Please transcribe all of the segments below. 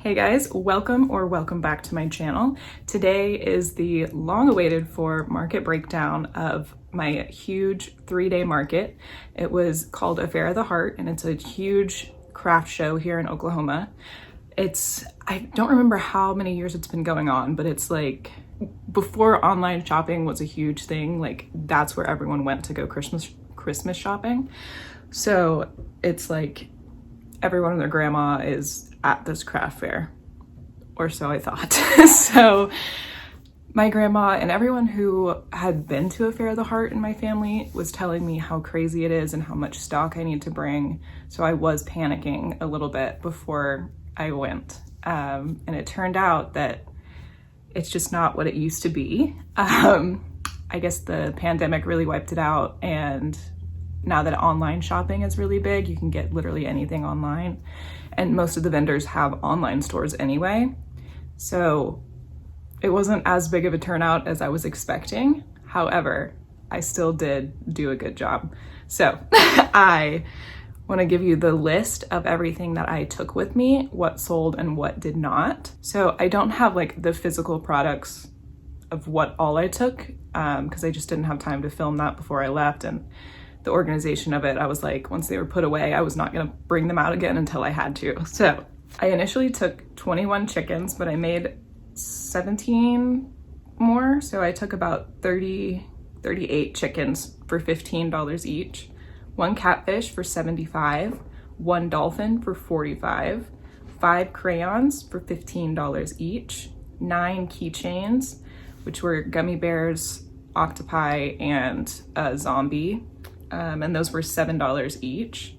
Hey guys, welcome back to my channel. Today is the long awaited for market breakdown of my huge 3-day market. It was called Affair of the Heart and it's a huge craft show here in Oklahoma. I don't remember how many years it's been going on, but it's like before online shopping was a huge thing, like that's where everyone went to go Christmas shopping. So it's like everyone and their grandma is at this craft fair, or so I thought. So my grandma and everyone who had been to Affair of the Heart in my family was telling me how crazy it is and how much stock I need to bring. So I was panicking a little bit before I went. And it turned out that it's just not what it used to be. I guess the pandemic really wiped it out, and now that online shopping is really big, you can get literally anything online. And most of the vendors have online stores anyway. So it wasn't as big of a turnout as I was expecting. However, I still did do a good job. So I want to give you the list of everything that I took with me, what sold and what did not. So I don't have like the physical products of what all I took, because I just didn't have time to film that before I left. And the organization of it, I was like, once they were put away, I was not gonna bring them out again until I had to. So I initially took 21 chickens, but I made 17 more. So I took about 38 chickens for $15 each, 1 catfish for $75, 1 dolphin for $45, 5 crayons for $15 each, 9 keychains, which were gummy bears, octopi, and a zombie. And those were $7 each.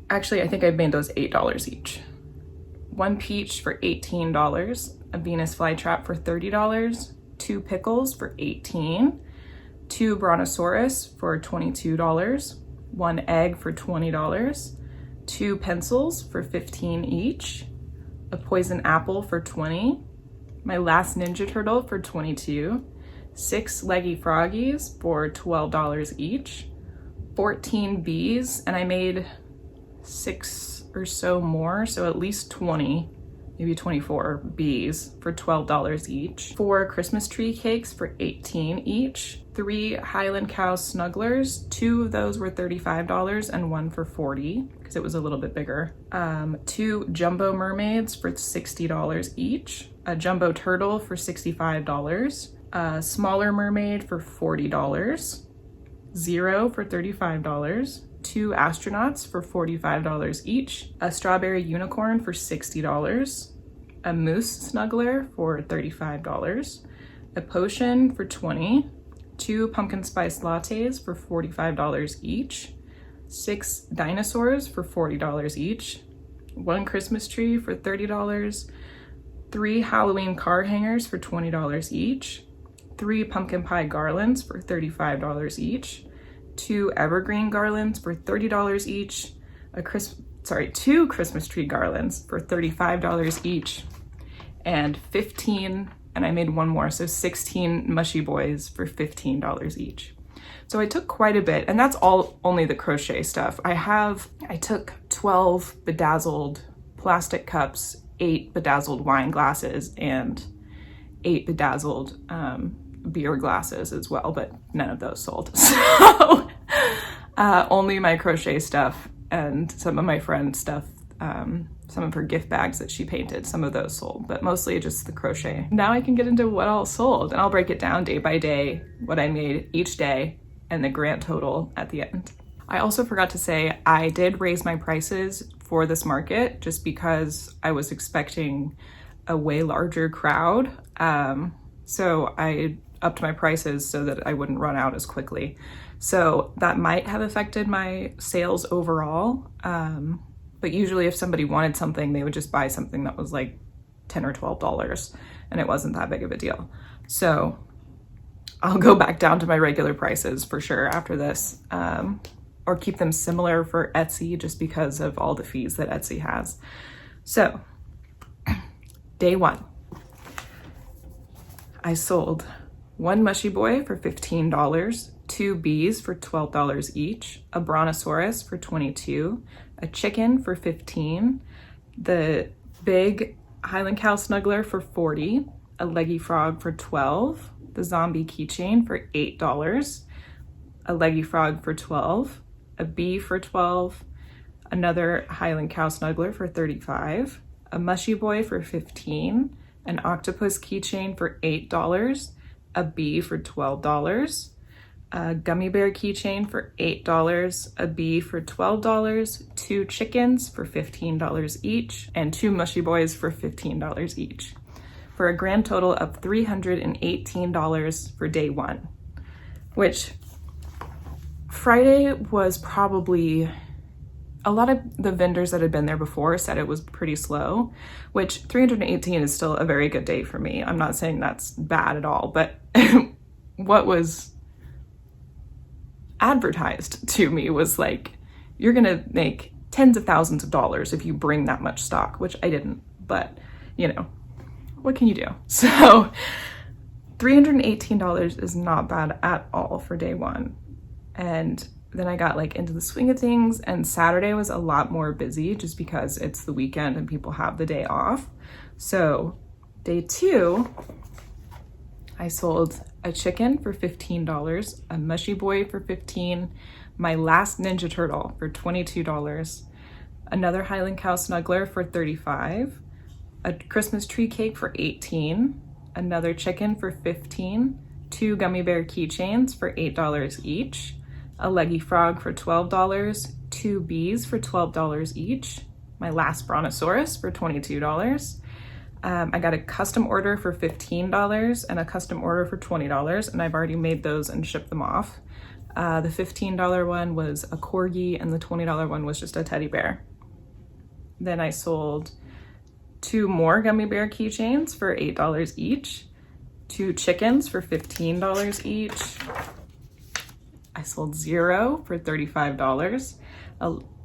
Actually, I think I made those $8 each. 1 peach for $18, a Venus flytrap for $30, 2 pickles for $18, 2 brontosaurus for $22, 1 egg for $20, 2 pencils for $15 each, a poison apple for $20, my last Ninja Turtle for $22, 6 leggy froggies for $12 each, 14 bees, and I made 6 or so more, so at least 20, maybe 24 bees for $12 each, 4 Christmas tree cakes for $18 each, 3 Highland Cow snugglers, 2 of those were $35 and 1 for $40 because it was a little bit bigger, 2 jumbo mermaids for $60 each, a jumbo turtle for $65, a smaller mermaid for $40, 0 for $35, 2 astronauts for $45 each, a strawberry unicorn for $60, a moose snuggler for $35, a potion for $20, 2 pumpkin spice lattes for $45 each, 6 dinosaurs for $40 each, 1 Christmas tree for $30, 3 Halloween car hangers for $20 each, 3 pumpkin pie garlands for $35 each, 2 evergreen garlands for $30 each, 2 Christmas tree garlands for $35 each, and 15, and I made 1 more, so 16 mushy boys for $15 each. So I took quite a bit, and that's all only the crochet stuff. I took 12 bedazzled plastic cups, 8 bedazzled wine glasses, and 8 bedazzled beer glasses as well, but none of those sold. So only my crochet stuff and some of my friend's stuff, some of her gift bags that she painted, some of those sold, but mostly just the crochet. Now I can get into what all sold, and I'll break it down day by day, what I made each day, and the grand total at the end. I also forgot to say, I did raise my prices for this market just because I was expecting a way larger crowd. So I upped my prices so that I wouldn't run out as quickly. So that might have affected my sales overall. But usually if somebody wanted something, they would just buy something that was like $10 or $12, and it wasn't that big of a deal. So I'll go back down to my regular prices for sure after this, or keep them similar for Etsy just because of all the fees that Etsy has. So day 1, I sold 1 mushy boy for $15, 2 bees for $12 each, a brontosaurus for $22, a chicken for $15, the big Highland Cow snuggler for $40, a leggy frog for $12, the zombie keychain for $8, a leggy frog for $12, a bee for $12, another Highland Cow snuggler for $35, a mushy boy for $15, an octopus keychain for $8, a bee for $12, a gummy bear keychain for $8, a bee for $12, 2 chickens for $15 each, and 2 mushy boys for $15 each, for a grand total of $318 for day 1, which Friday was probably, a lot of the vendors that had been there before said it was pretty slow, which 318 is still a very good day for me. I'm not saying that's bad at all, but what was advertised to me was like, you're gonna make tens of thousands of dollars if you bring that much stock, which I didn't, but you know, what can you do? So $318 is not bad at all for day 1. And then I got like into the swing of things, and Saturday was a lot more busy just because it's the weekend and people have the day off. So day 2, I sold a chicken for $15, a mushy boy for $15, my last Ninja Turtle for $22, another Highland Cow snuggler for $35, a Christmas tree cake for $18, another chicken for $15, 2 gummy bear keychains for $8 each, a leggy frog for $12, 2 bees for $12 each, my last brontosaurus for $22. I got a custom order for $15 and a custom order for $20, and I've already made those and shipped them off. The $15 one was a corgi and the $20 one was just a teddy bear. Then I sold 2 more gummy bear keychains for $8 each, 2 chickens for $15 each. I sold 0 for $35,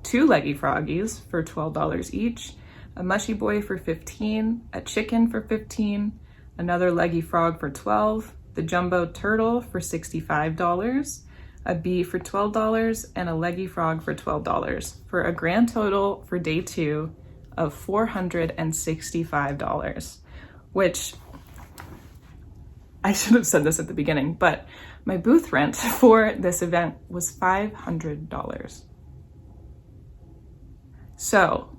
2 leggy froggies for $12 each, a mushy boy for $15, a chicken for $15, another leggy frog for $12, the jumbo turtle for $65, a bee for $12, and a leggy frog for $12, for a grand total for day 2 of $465, which I should have said this at the beginning, but my booth rent for this event was $500. So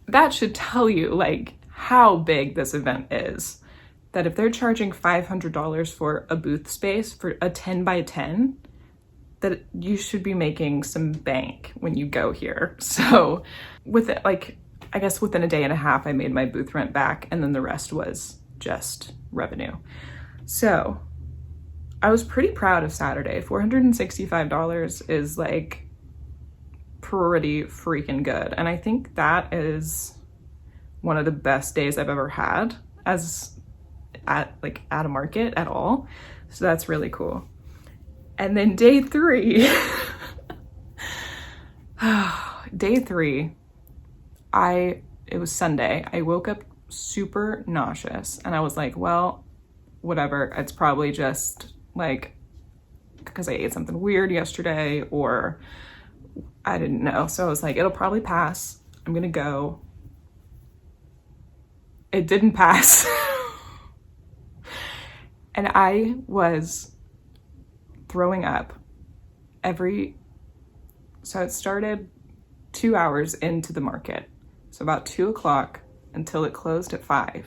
that should tell you like how big this event is, that if they're charging $500 for a booth space for a 10 by 10, that you should be making some bank when you go here. So with it, like, I guess within a day and a half, I made my booth rent back, and then the rest was just revenue. So I was pretty proud of Saturday. $465 is like pretty freaking good. And I think that is one of the best days I've ever had at a market at all. So that's really cool. And then day 3, day 3, it was Sunday. I woke up super nauseous and I was like, well, whatever. It's probably just like because I ate something weird yesterday, or I didn't know. So I was like, it'll probably pass. I'm gonna go. It didn't pass. And I was throwing up so it started 2 hours into the market. So about 2 o'clock until it closed at 5.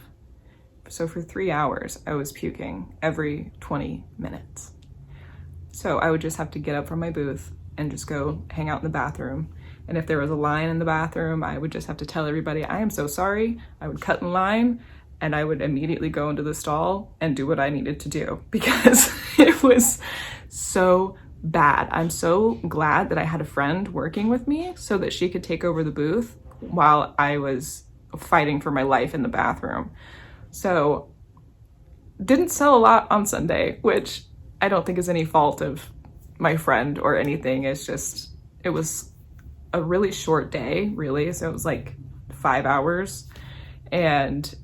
So for 3 hours, I was puking every 20 minutes. So I would just have to get up from my booth and just go hang out in the bathroom. And if there was a line in the bathroom, I would just have to tell everybody, I am so sorry. I would cut in line and I would immediately go into the stall and do what I needed to do because it was so bad. I'm so glad that I had a friend working with me so that she could take over the booth while I was fighting for my life in the bathroom. So didn't sell a lot on Sunday, which I don't think is any fault of my friend or anything. It's just, it was a really short day, really. So it was like 5 hours. And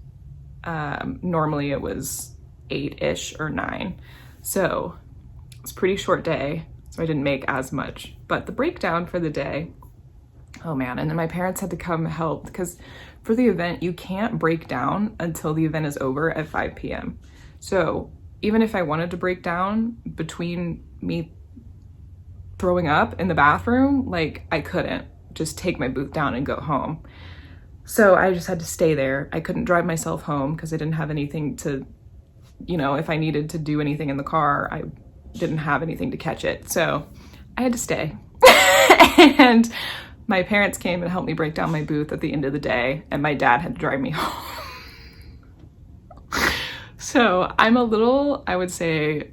normally it was 8-ish or 9. So it was a pretty short day. So I didn't make as much. But the breakdown for the day, oh man, and then my parents had to come help because for the event, you can't break down until the event is over at 5 p.m. So even if I wanted to break down between me throwing up in the bathroom, like I couldn't just take my booth down and go home. So I just had to stay there. I couldn't drive myself home because I didn't have anything to, you know, if I needed to do anything in the car, I didn't have anything to catch it. So I had to stay. And my parents came and helped me break down my booth at the end of the day, and my dad had to drive me home. So I'm a little, I would say,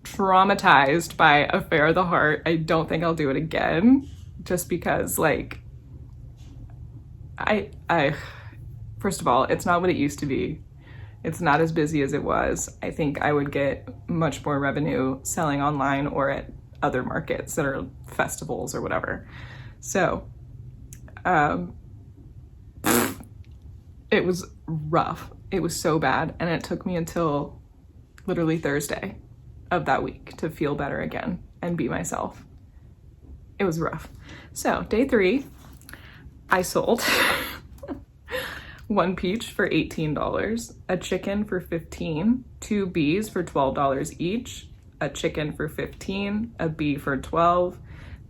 traumatized by Affair of the Heart. I don't think I'll do it again, just because, like, I first of all, it's not what it used to be. It's not as busy as it was. I think I would get much more revenue selling online or at other markets that are festivals or whatever. So, it was rough. It was so bad. And it took me until literally Thursday of that week to feel better again and be myself. It was rough. So day 3, I sold one peach for $18, a chicken for $15, 2 bees for $12 each, a chicken for $15, a bee for $12,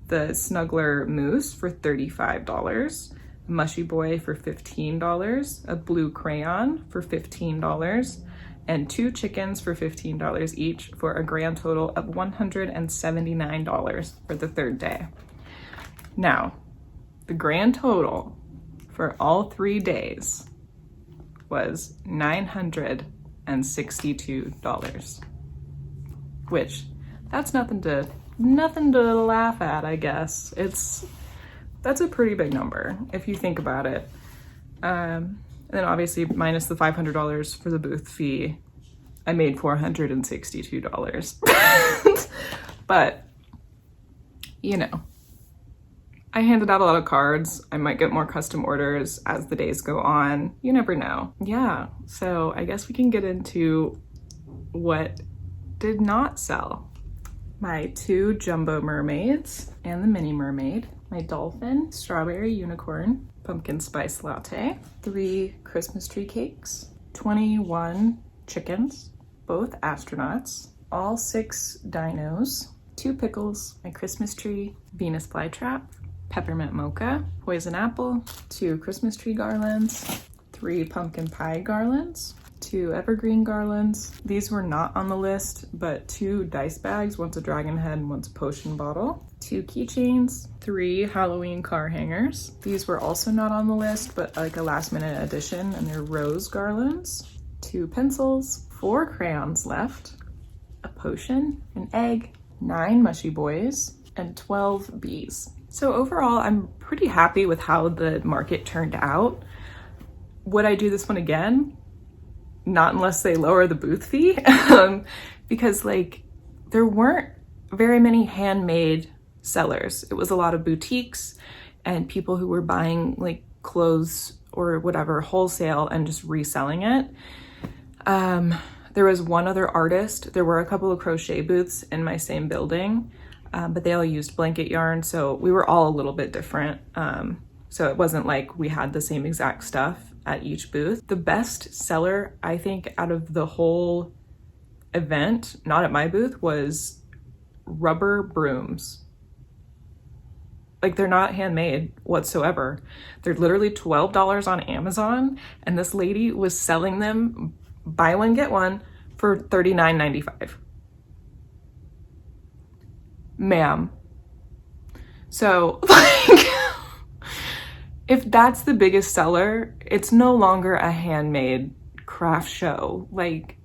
the Snuggler Moose for $35, Mushy Boy for $15, a blue crayon for $15, and 2 chickens for $15 each, for a grand total of $179 for the 3rd day. Now, the grand total for all 3 days was $962, which that's nothing to laugh at, I guess. That's a pretty big number if you think about it. And then obviously minus the $500 for the booth fee, I made $462. But, you know, I handed out a lot of cards. I might get more custom orders as the days go on. You never know. Yeah, so I guess we can get into what did not sell. My 2 jumbo mermaids and the mini mermaid, my dolphin, strawberry unicorn, pumpkin spice latte, 3 Christmas tree cakes, 21 chickens, both astronauts, all 6 dinos, 2 pickles, my Christmas tree, Venus flytrap, peppermint mocha, poison apple, 2 Christmas tree garlands, 3 pumpkin pie garlands, 2 evergreen garlands. These were not on the list, but 2 dice bags, one's a dragon head and one's a potion bottle, 2 keychains, 3 Halloween car hangers. These were also not on the list, but like a last minute addition, and they're rose garlands, 2 pencils, 4 crayons left, a potion, an egg, 9 mushy boys, and 12 bees. So overall, I'm pretty happy with how the market turned out. Would I do this one again? Not unless they lower the booth fee, because like there weren't very many handmade sellers. It was a lot of boutiques and people who were buying like clothes or whatever wholesale and just reselling it. There was one other artist. There were a couple of crochet booths in my same building, but they all used blanket yarn, so we were all a little bit different. So it wasn't like we had the same exact stuff at each booth. The best seller, I think, out of the whole event, not at my booth, was rubber brooms. Like, they're not handmade whatsoever. They're literally $12 on Amazon, and this lady was selling them buy one, get one for $39.95. Ma'am. So, like, if that's the biggest seller, it's no longer a handmade craft show. Like,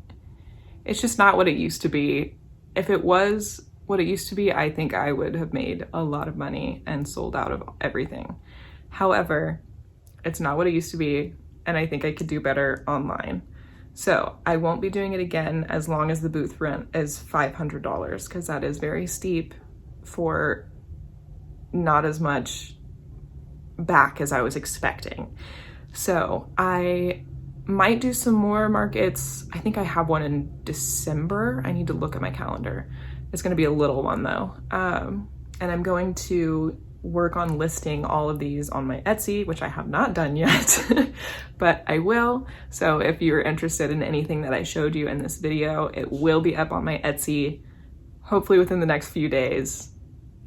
it's just not what it used to be. If it was what it used to be, I think I would have made a lot of money and sold out of everything. However, it's not what it used to be, and I think I could do better online. So I won't be doing it again as long as the booth rent is $500, because that is very steep for not as much back as I was expecting. So I might do some more markets. I think I have one in December. I need to look at my calendar. It's going to be a little one though. And I'm going to work on listing all of these on my Etsy, which I have not done yet, but I will. So if you're interested in anything that I showed you in this video, it will be up on my Etsy, hopefully within the next few days.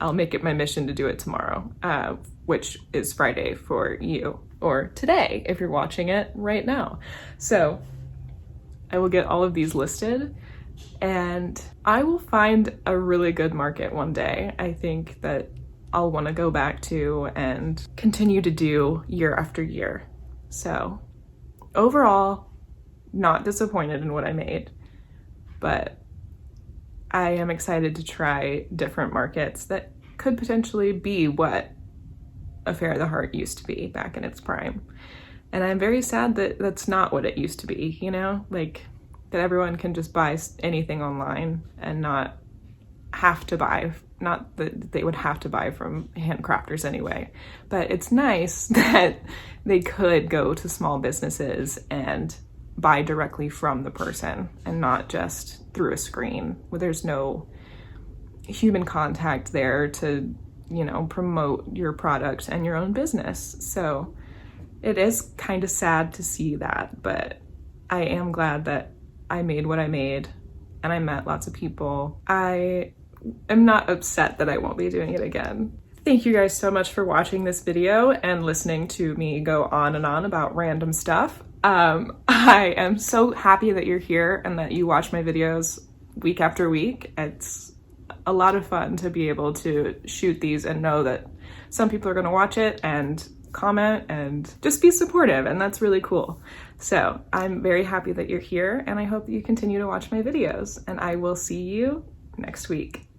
I'll make it my mission to do it tomorrow, which is Friday for you, or today if you're watching it right now. So I will get all of these listed, and I will find a really good market one day. I think that I'll want to go back to and continue to do year after year. So overall, not disappointed in what I made, but I am excited to try different markets that could potentially be what a Fair the Heart used to be back in its prime. And I'm very sad that that's not what it used to be, you know, like that everyone can just buy anything online and not have to buy, not that they would have to buy from handcrafters anyway, but it's nice that they could go to small businesses and buy directly from the person and not just through a screen where there's no human contact there to, you know, promote your product and your own business. So it is kind of sad to see that, but I am glad that I made what I made and I met lots of people. I am not upset that I won't be doing it again. Thank you guys so much for watching this video and listening to me go on and on about random stuff. I am so happy that you're here and that you watch my videos week after week. It's a lot of fun to be able to shoot these and know that some people are going to watch it and comment and just be supportive, and that's really cool. So I'm very happy that you're here, and I hope that you continue to watch my videos, and I will see you next week.